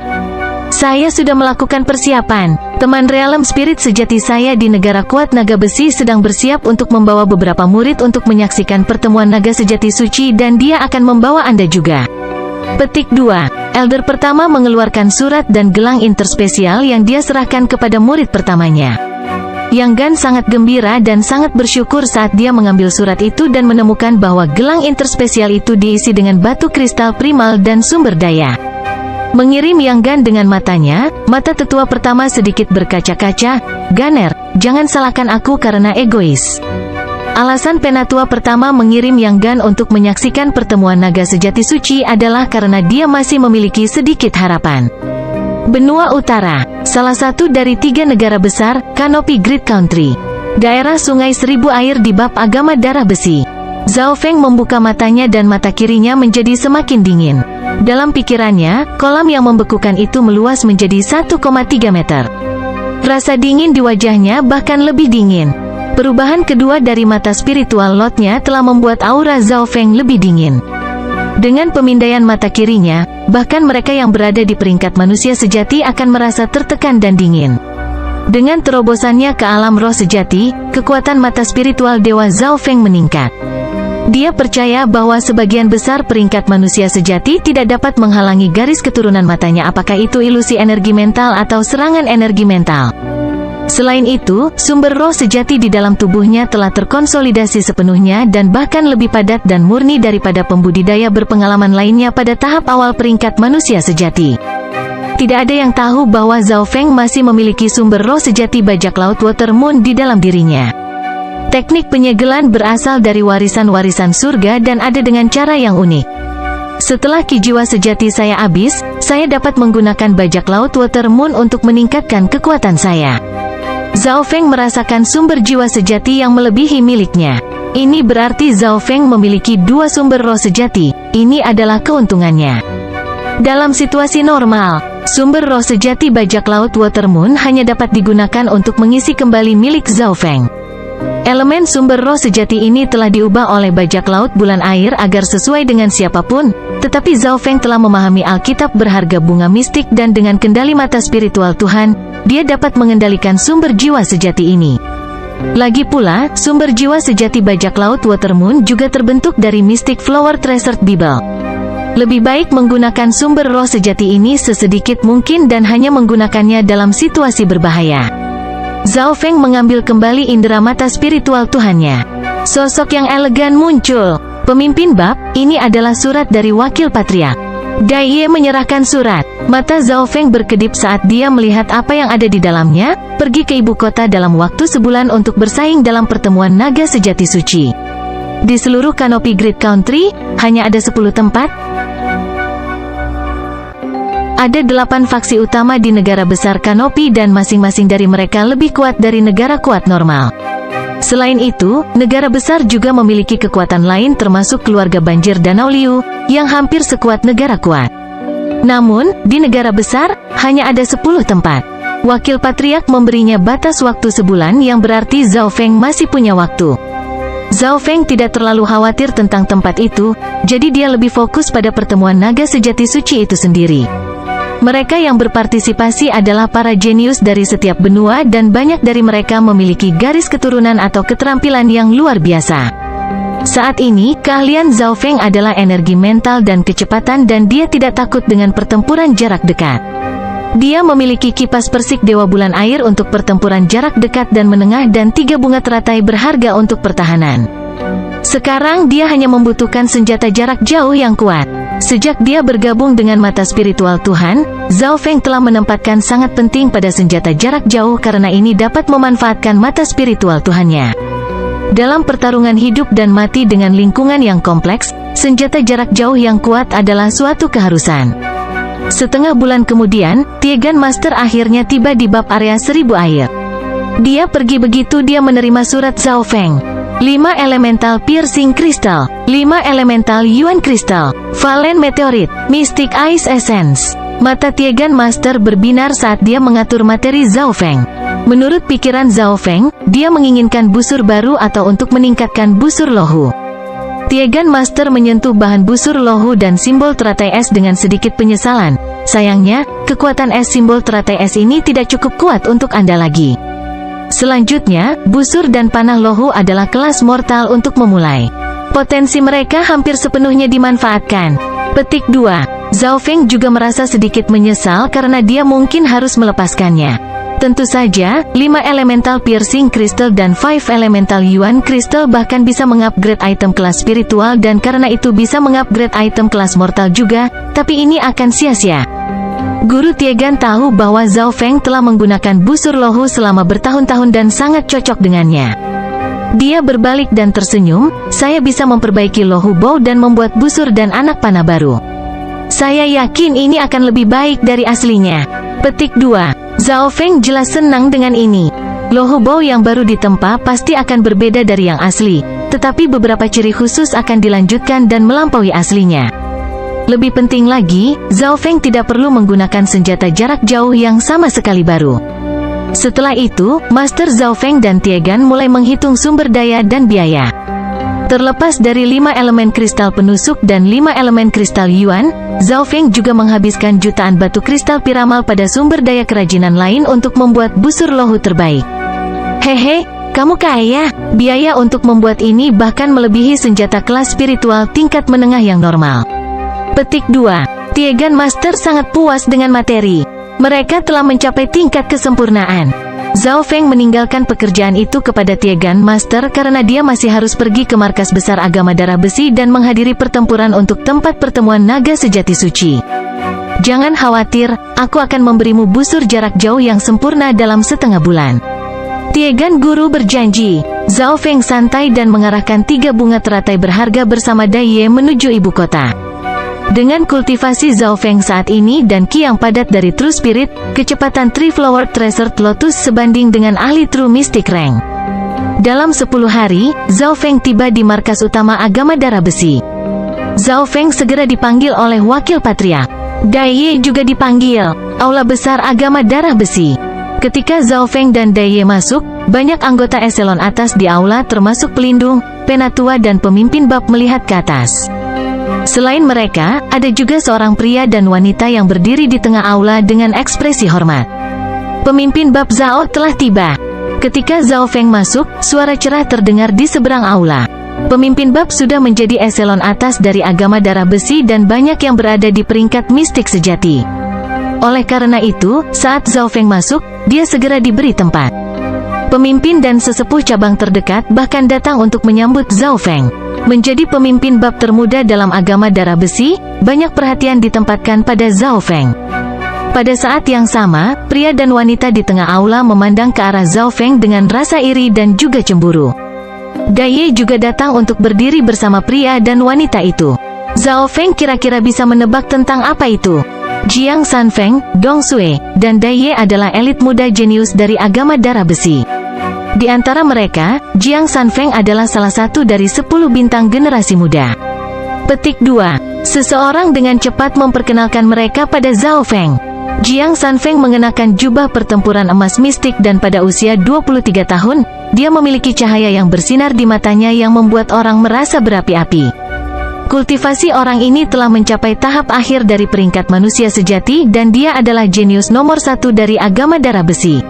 Saya sudah melakukan persiapan. Teman realem spirit sejati saya di negara kuat naga besi sedang bersiap untuk membawa beberapa murid untuk menyaksikan pertemuan naga sejati suci dan dia akan membawa Anda juga. Petik 2. Elder pertama mengeluarkan surat dan gelang interspesial yang dia serahkan kepada murid pertamanya. Yang Gan sangat gembira dan sangat bersyukur saat dia mengambil surat itu dan menemukan bahwa gelang interspesial itu diisi dengan batu kristal primal dan sumber daya. Mengirim Yang Gan dengan matanya, mata tetua pertama sedikit berkaca-kaca. Gunner, jangan salahkan aku karena egois. Alasan Penatua pertama mengirim Yang Gan untuk menyaksikan pertemuan naga sejati suci adalah karena dia masih memiliki sedikit harapan. Benua Utara, salah satu dari 3 negara besar, Kanopi Great Country. Daerah Sungai Seribu Air di bab agama darah besi. Zhao Feng membuka matanya dan mata kirinya menjadi semakin dingin. Dalam pikirannya, kolam yang membekukan itu meluas menjadi 1,3 meter. Rasa dingin di wajahnya bahkan lebih dingin. Perubahan kedua dari mata spiritual Lordnya telah membuat aura Zhao Feng lebih dingin. Dengan pemindaian mata kirinya, bahkan mereka yang berada di peringkat manusia sejati akan merasa tertekan dan dingin. Dengan terobosannya ke alam roh sejati, kekuatan mata spiritual Dewa Zhao Feng meningkat. Dia percaya bahwa sebagian besar peringkat manusia sejati tidak dapat menghalangi garis keturunan matanya, apakah itu ilusi energi mental atau serangan energi mental. Selain itu, sumber roh sejati di dalam tubuhnya telah terkonsolidasi sepenuhnya dan bahkan lebih padat dan murni daripada pembudidaya berpengalaman lainnya pada tahap awal peringkat manusia sejati. Tidak ada yang tahu bahwa Zhao Feng masih memiliki sumber roh sejati bajak laut Water Moon di dalam dirinya. Teknik penyegelan berasal dari warisan-warisan surga dan ada dengan cara yang unik. Setelah ki jiwa sejati saya habis, saya dapat menggunakan bajak laut Water Moon untuk meningkatkan kekuatan saya. Zhao Feng merasakan sumber jiwa sejati yang melebihi miliknya. Ini berarti Zhao Feng memiliki 2 sumber roh sejati. Ini adalah keuntungannya. Dalam situasi normal, sumber roh sejati bajak laut Water Moon hanya dapat digunakan untuk mengisi kembali milik Zhao Feng. Elemen sumber roh sejati ini telah diubah oleh bajak laut bulan air agar sesuai dengan siapapun, tetapi Zhao Feng telah memahami Alkitab berharga bunga mistik dan dengan kendali mata spiritual Tuhan, dia dapat mengendalikan sumber jiwa sejati ini. Lagi pula, sumber jiwa sejati bajak laut Water Moon juga terbentuk dari Mystic Flower Treasured Bible. Lebih baik menggunakan sumber roh sejati ini sesedikit mungkin dan hanya menggunakannya dalam situasi berbahaya. Zhao Feng mengambil kembali indera mata spiritual Tuhannya. Sosok yang elegan muncul. Pemimpin bab, ini adalah surat dari wakil patriark. Dai Ye menyerahkan surat. Mata Zhao Feng berkedip saat dia melihat apa yang ada di dalamnya. Pergi ke ibu kota dalam waktu sebulan untuk bersaing dalam pertemuan naga sejati suci. Di seluruh kanopi Great Country, hanya ada 10 tempat. Ada 8 faksi utama di negara besar kanopi dan masing-masing dari mereka lebih kuat dari negara kuat normal. Selain itu, negara besar juga memiliki kekuatan lain termasuk keluarga banjir Danau Liu, yang hampir sekuat negara kuat. Namun, di negara besar, hanya ada 10 tempat. Wakil patriark memberinya batas waktu sebulan yang berarti Zhao Feng masih punya waktu. Zhao Feng tidak terlalu khawatir tentang tempat itu, jadi dia lebih fokus pada pertemuan naga sejati suci itu sendiri. Mereka yang berpartisipasi adalah para jenius dari setiap benua dan banyak dari mereka memiliki garis keturunan atau keterampilan yang luar biasa. Saat ini, keahlian Zhao Feng adalah energi mental dan kecepatan dan dia tidak takut dengan pertempuran jarak dekat. Dia memiliki kipas persik Dewa Bulan Air untuk pertempuran jarak dekat dan menengah dan 3 bunga teratai berharga untuk pertahanan. Sekarang dia hanya membutuhkan senjata jarak jauh yang kuat. Sejak dia bergabung dengan mata spiritual Tuhan, Zhao Feng telah menempatkan sangat penting pada senjata jarak jauh karena ini dapat memanfaatkan mata spiritual Tuhannya. Dalam pertarungan hidup dan mati dengan lingkungan yang kompleks, senjata jarak jauh yang kuat adalah suatu keharusan. Setengah bulan kemudian, Tiegan Master akhirnya tiba di bab area 1000 air. Dia pergi begitu dia menerima surat Zhao Feng. 5 elemental piercing crystal, 5 elemental yuan crystal, Valen meteorit, Mystic Ice Essence. Mata Tiegan Master berbinar saat dia mengatur materi Zhao Feng. Menurut pikiran Zhao Feng, dia menginginkan busur baru atau untuk meningkatkan busur lohu. Tiegan Master menyentuh bahan busur lohu dan simbol teratai es dengan sedikit penyesalan. Sayangnya, kekuatan es simbol teratai es ini tidak cukup kuat untuk Anda lagi. Selanjutnya, busur dan panah lohu adalah kelas mortal untuk memulai. Potensi mereka hampir sepenuhnya dimanfaatkan. Petik 2. Zhao Feng juga merasa sedikit menyesal karena dia mungkin harus melepaskannya. Tentu saja, 5 elemental piercing crystal dan 5 elemental yuan crystal bahkan bisa mengupgrade item kelas spiritual dan karena itu bisa mengupgrade item kelas mortal juga, tapi ini akan sia-sia. Guru Tiegan tahu bahwa Zhao Feng telah menggunakan busur lohu selama bertahun-tahun dan sangat cocok dengannya. Dia berbalik dan tersenyum, saya bisa memperbaiki lohu bow dan membuat busur dan anak panah baru. Saya yakin ini akan lebih baik dari aslinya. Petik 2. Zhao Feng jelas senang dengan ini. Lohu bow yang baru ditempa pasti akan berbeda dari yang asli, tetapi beberapa ciri khusus akan dilanjutkan dan melampaui aslinya. Lebih penting lagi, Zhao Feng tidak perlu menggunakan senjata jarak jauh yang sama sekali baru. Setelah itu, Master Zhao Feng dan Tiegan mulai menghitung sumber daya dan biaya. Terlepas dari 5 elemen kristal penusuk dan 5 elemen kristal yuan, Zhao Feng juga menghabiskan jutaan batu kristal piramal pada sumber daya kerajinan lain untuk membuat busur lohu terbaik. Hehe, kamu kaya. Biaya untuk membuat ini bahkan melebihi senjata kelas spiritual tingkat menengah yang normal. Petik 2. Tiegan Master sangat puas dengan materi. Mereka telah mencapai tingkat kesempurnaan. Zhao Feng meninggalkan pekerjaan itu kepada Tiegan Master karena dia masih harus pergi ke markas besar agama darah besi dan menghadiri pertempuran untuk tempat pertemuan naga sejati suci. Jangan khawatir, aku akan memberimu busur jarak jauh yang sempurna dalam setengah bulan. Tiegan Guru berjanji. Zhao Feng santai dan mengarahkan 3 bunga teratai berharga bersama Dai Ye menuju ibu kota. Dengan kultivasi Zhao Feng saat ini dan ki yang padat dari True Spirit, kecepatan Three Flowered Treasured Lotus sebanding dengan ahli True Mystic Rank. Dalam 10 hari, Zhao Feng tiba di markas utama agama darah besi. Zhao Feng segera dipanggil oleh wakil patriark. Dai Ye juga dipanggil. Aula besar agama darah besi. Ketika Zhao Feng dan Dai Ye masuk, banyak anggota eselon atas di aula termasuk pelindung, penatua dan pemimpin bab melihat ke atas. Selain mereka, ada juga seorang pria dan wanita yang berdiri di tengah aula dengan ekspresi hormat. Pemimpin bab Zhao telah tiba. Ketika Zhao Feng masuk, suara cerah terdengar di seberang aula. Pemimpin bab sudah menjadi eselon atas dari agama darah besi dan banyak yang berada di peringkat mistik sejati. Oleh karena itu, saat Zhao Feng masuk, dia segera diberi tempat. Pemimpin dan sesepuh cabang terdekat bahkan datang untuk menyambut Zhao Feng. Menjadi pemimpin bab termuda dalam agama darah besi, banyak perhatian ditempatkan pada Zhao Feng. Pada saat yang sama, pria dan wanita di tengah aula memandang ke arah Zhao Feng dengan rasa iri dan juga cemburu. Dai Ye juga datang untuk berdiri bersama pria dan wanita itu. Zhao Feng kira-kira bisa menebak tentang apa itu. Jiang Sanfeng, Dong Sui, dan Dai Ye adalah elit muda jenius dari agama darah besi. Di antara mereka, Jiang Sanfeng adalah salah satu dari 10 bintang generasi muda. Petik 2. Seseorang dengan cepat memperkenalkan mereka pada Zhao Feng. Jiang Sanfeng mengenakan jubah pertempuran emas mistik dan pada usia 23 tahun, dia memiliki cahaya yang bersinar di matanya yang membuat orang merasa berapi-api. Kultivasi orang ini telah mencapai tahap akhir dari peringkat manusia sejati dan dia adalah jenius nomor 1 dari agama darah besi.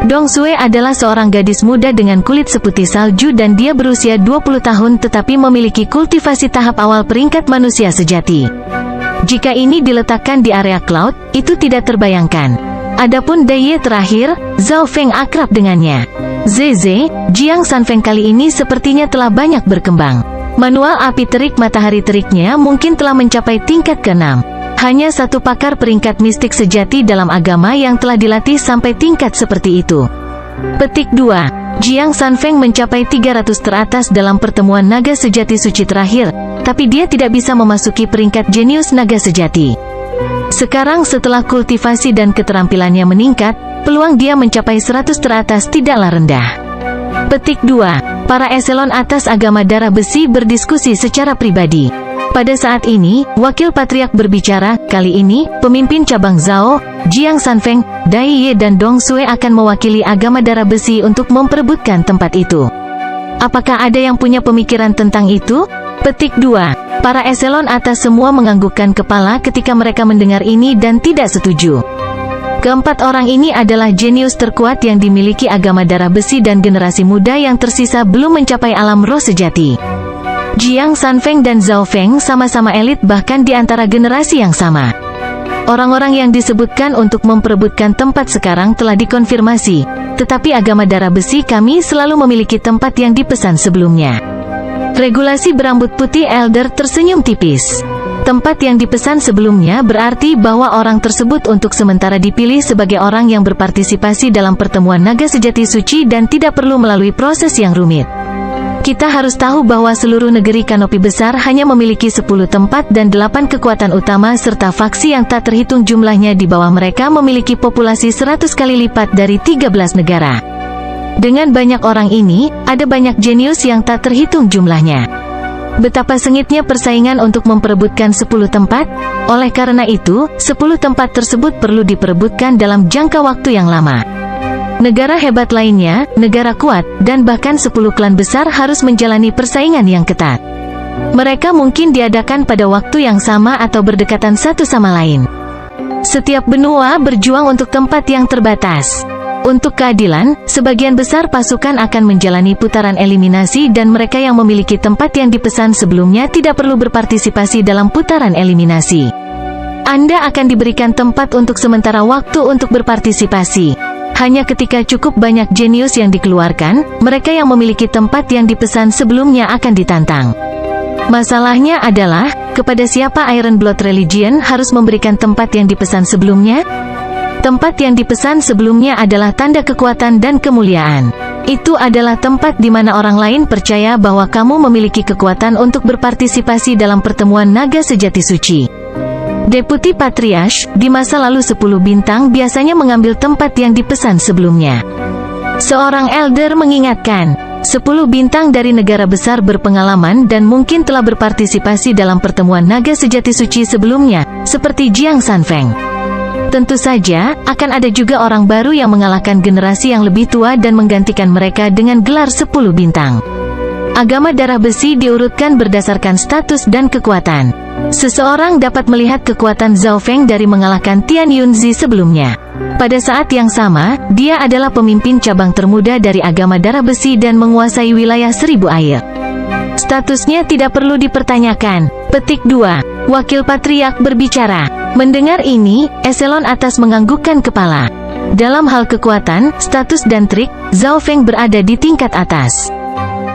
Dong Sui adalah seorang gadis muda dengan kulit seputih salju dan dia berusia 20 tahun tetapi memiliki kultivasi tahap awal peringkat manusia sejati. Jika ini diletakkan di area cloud, itu tidak terbayangkan. Adapun Dai Ye terakhir, Zhao Feng akrab dengannya. Zeze, Jiang Sanfeng kali ini sepertinya telah banyak berkembang. Manual api terik matahari teriknya mungkin telah mencapai tingkat ke-6. Hanya satu pakar peringkat mistik sejati dalam agama yang telah dilatih sampai tingkat seperti itu. Petik 2. Jiang Sanfeng mencapai 300 teratas dalam pertemuan naga sejati suci terakhir, tapi dia tidak bisa memasuki peringkat jenius naga sejati. Sekarang setelah kultivasi dan keterampilannya meningkat, peluang dia mencapai 100 teratas tidaklah rendah. Petik 2. Para eselon atas agama darah besi berdiskusi secara pribadi. Pada saat ini, wakil patriark berbicara. Kali ini, pemimpin cabang Zhao, Jiang Sanfeng, Dai Ye dan Dong Sui akan mewakili agama darah besi untuk memperebutkan tempat itu. Apakah ada yang punya pemikiran tentang itu? Petik 2. Para eselon atas semua menganggukkan kepala ketika mereka mendengar ini dan tidak setuju. Keempat orang ini adalah jenius terkuat yang dimiliki agama darah besi dan generasi muda yang tersisa belum mencapai alam roh sejati. Jiang Sanfeng dan Zhao Feng sama-sama elit bahkan di antara generasi yang sama. Orang-orang yang disebutkan untuk memperebutkan tempat sekarang telah dikonfirmasi, tetapi agama darah besi kami selalu memiliki tempat yang dipesan sebelumnya. Regulasi berambut putih Elder tersenyum tipis. Tempat yang dipesan sebelumnya berarti bahwa orang tersebut untuk sementara dipilih sebagai orang yang berpartisipasi dalam pertemuan naga sejati suci dan tidak perlu melalui proses yang rumit. Kita harus tahu bahwa seluruh negeri kanopi besar hanya memiliki 10 tempat dan 8 kekuatan utama serta faksi yang tak terhitung jumlahnya di bawah mereka memiliki populasi 100 kali lipat dari 13 negara. Dengan banyak orang ini, ada banyak jenius yang tak terhitung jumlahnya. Betapa sengitnya persaingan untuk memperebutkan 10 tempat? Oleh karena itu, 10 tempat tersebut perlu diperebutkan dalam jangka waktu yang lama. Negara hebat lainnya, negara kuat, dan bahkan 10 klan besar harus menjalani persaingan yang ketat. Mereka mungkin diadakan pada waktu yang sama atau berdekatan satu sama lain. Setiap benua berjuang untuk tempat yang terbatas. Untuk keadilan, sebagian besar pasukan akan menjalani putaran eliminasi dan mereka yang memiliki tempat yang dipesan sebelumnya tidak perlu berpartisipasi dalam putaran eliminasi. Anda akan diberikan tempat untuk sementara waktu untuk berpartisipasi. Hanya ketika cukup banyak jenius yang dikeluarkan, mereka yang memiliki tempat yang dipesan sebelumnya akan ditantang. Masalahnya adalah, kepada siapa Iron Blood Religion harus memberikan tempat yang dipesan sebelumnya? Tempat yang dipesan sebelumnya adalah tanda kekuatan dan kemuliaan. Itu adalah tempat di mana orang lain percaya bahwa kamu memiliki kekuatan untuk berpartisipasi dalam pertemuan naga sejati suci. Deputi Patriarch, di masa lalu 10 bintang biasanya mengambil tempat yang dipesan sebelumnya. Seorang elder mengingatkan, 10 bintang dari negara besar berpengalaman dan mungkin telah berpartisipasi dalam pertemuan naga sejati suci sebelumnya, seperti Jiang Sanfeng. Tentu saja, akan ada juga orang baru yang mengalahkan generasi yang lebih tua dan menggantikan mereka dengan gelar 10 bintang. Agama darah besi diurutkan berdasarkan status dan kekuatan. Seseorang dapat melihat kekuatan Zhao Feng dari mengalahkan Tian Yunzi sebelumnya. Pada saat yang sama, dia adalah pemimpin cabang termuda dari agama darah besi dan menguasai wilayah 1000 air. Statusnya tidak perlu dipertanyakan. Petik 2. Wakil Patriark berbicara. Mendengar ini, eselon atas menganggukkan kepala. Dalam hal kekuatan, status dan trik, Zhao Feng berada di tingkat atas.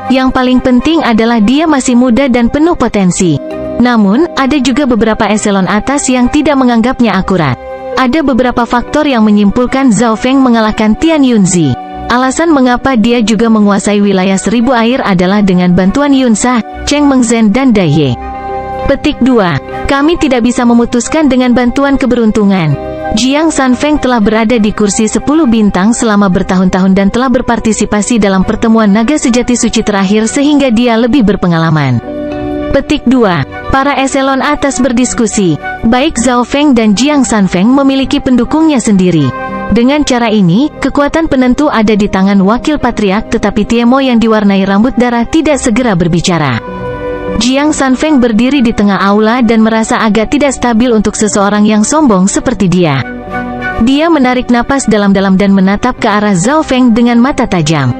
Yang paling penting adalah dia masih muda dan penuh potensi. Namun, ada juga beberapa eselon atas yang tidak menganggapnya akurat. Ada beberapa faktor yang menyimpulkan Zhao Feng mengalahkan Tian Yunzi. Alasan mengapa dia juga menguasai wilayah 1000 air adalah dengan bantuan Yunsa, Cheng Mengzhen dan Dai Ye. Petik 2. Kami tidak bisa memutuskan dengan bantuan keberuntungan. Jiang Sanfeng telah berada di kursi 10 bintang selama bertahun-tahun dan telah berpartisipasi dalam pertemuan naga sejati suci terakhir sehingga dia lebih berpengalaman. Petik 2. Para eselon atas berdiskusi. Baik Zhao Feng dan Jiang Sanfeng memiliki pendukungnya sendiri. Dengan cara ini, kekuatan penentu ada di tangan wakil patriark, tetapi Tiemo yang diwarnai rambut darah tidak segera berbicara. Jiang Sanfeng berdiri di tengah aula dan merasa agak tidak stabil untuk seseorang yang sombong seperti dia. Dia menarik napas dalam-dalam dan menatap ke arah Zhao Feng dengan mata tajam.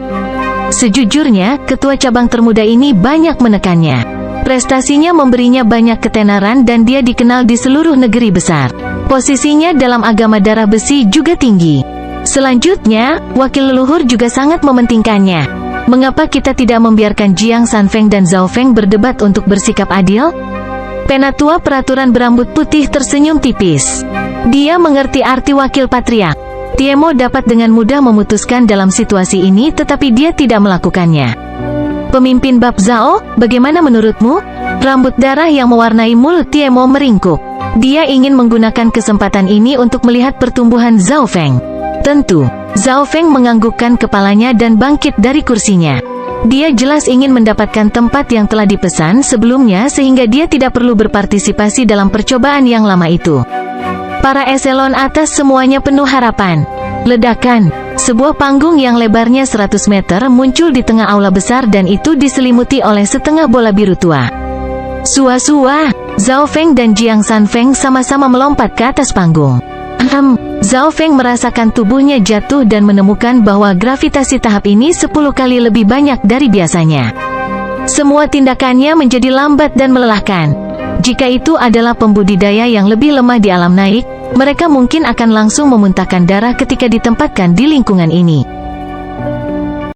Sejujurnya, ketua cabang termuda ini banyak menekannya. Prestasinya memberinya banyak ketenaran dan dia dikenal di seluruh negeri besar. Posisinya dalam agama darah besi juga tinggi. Selanjutnya, wakil leluhur juga sangat mementingkannya. Mengapa kita tidak membiarkan Jiang Sanfeng dan Zhao Feng berdebat untuk bersikap adil? Penatua peraturan berambut putih tersenyum tipis. Dia mengerti arti wakil patriark. Tiemo dapat dengan mudah memutuskan dalam situasi ini, tetapi dia tidak melakukannya. Pemimpin Bab Zhao, bagaimana menurutmu? Rambut darah yang mewarnai mulut Tiemo meringkuk. Dia ingin menggunakan kesempatan ini untuk melihat pertumbuhan Zhao Feng. Tentu, Zhao Feng menganggukkan kepalanya dan bangkit dari kursinya. Dia jelas ingin mendapatkan tempat yang telah dipesan sebelumnya sehingga dia tidak perlu berpartisipasi dalam percobaan yang lama itu. Para eselon atas semuanya penuh harapan. Ledakan, sebuah panggung yang lebarnya 100 meter muncul di tengah aula besar dan itu diselimuti oleh setengah bola biru tua. Sua-sua, Zhao Feng dan Jiang Sanfeng sama-sama melompat ke atas panggung. Zhao Feng merasakan tubuhnya jatuh dan menemukan bahwa gravitasi tahap ini 10 kali lebih banyak dari biasanya. Semua tindakannya menjadi lambat dan melelahkan. Jika itu adalah pembudidaya yang lebih lemah di alam naik, mereka mungkin akan langsung memuntahkan darah ketika ditempatkan di lingkungan ini.